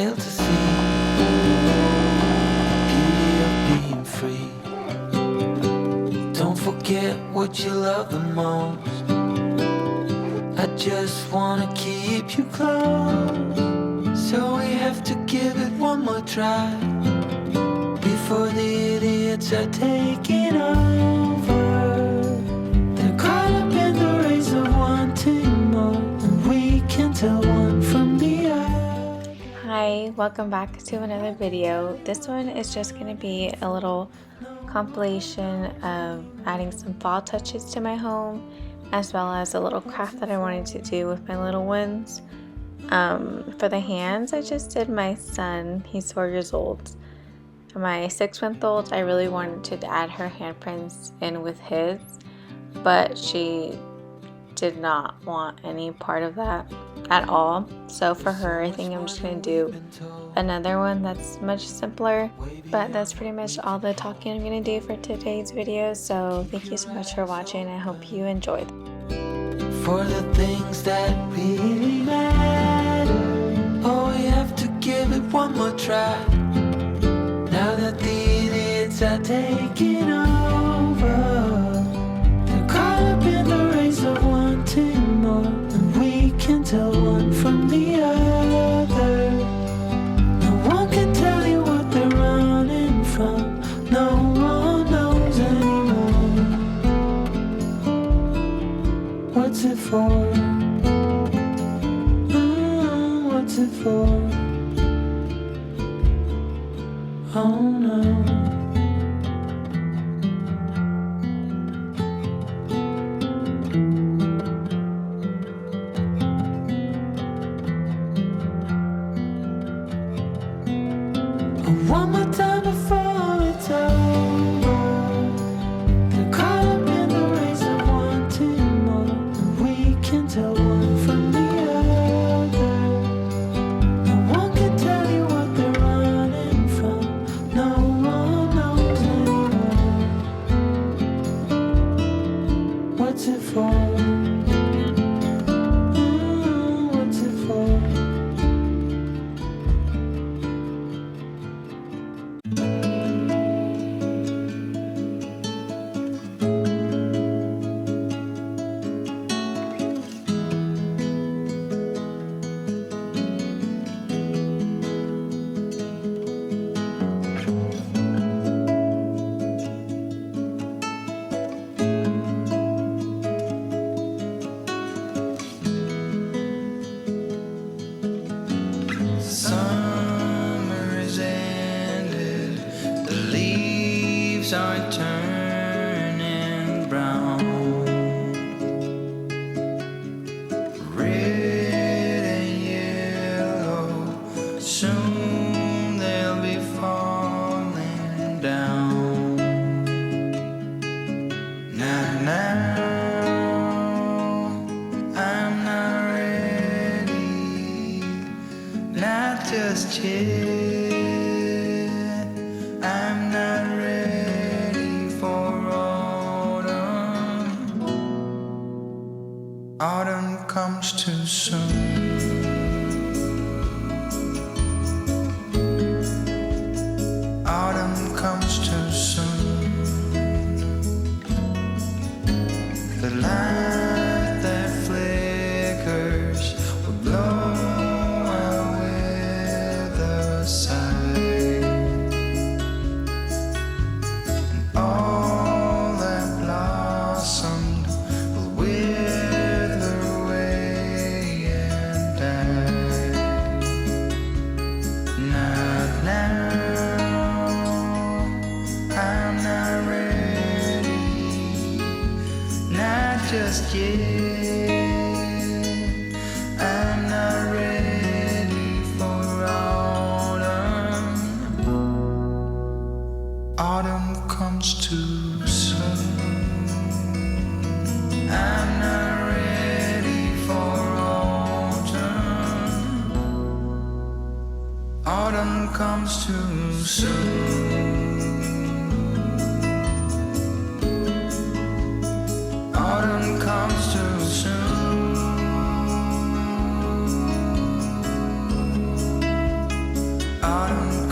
fail to see the beauty of being free. Don't forget what you love the most. I just wanna keep you close, so we have to give it one more try before the idiots are taking over. They're caught up in the race of wanting more, and we can tell one from the other. Hi, welcome back to another video. This one is just going to be a little compilation of adding some fall touches to my home, as well as a little craft that I wanted to do with my little ones. For the hands, I just did my son. He's 4 years old. For my 6-month-old, I really wanted to add her handprints in with his, but she did not want any part of that at all. So for her, I think I'm just going to do another one that's much simpler, but that's pretty much all the talking I'm going to do for today's video. So thank you so much for watching. I hope you enjoyed. For the things that really matter, oh, we have to give it one more try. Now that the idiots are taking over, they're caught up in the race of wanting more, and we can tell one from the other. No one can tell you what they're running from. No one knows anymore. What's it for? What's it for? Oh no. One more time before it's over. They're caught up in the race of wanting more, and we can tell one from the other. No one can tell you what they're running from. No one knows anymore. What's it for? What's it for? Summer is ended, the leaves are turning brown. Red and yellow, soon they'll be falling down. Now, I'm not ready, not just yet. I'm not ready for autumn. Autumn comes too soon. Autumn comes too soon. The light that flickers will blow out with the side, and all that blossomed will wither away and die. Not now, I'm not ready, not just yet. I'm not ready for autumn. Autumn comes too soon. I'm not ready for autumn. Autumn comes too soon. Autumn comes too soon. autumn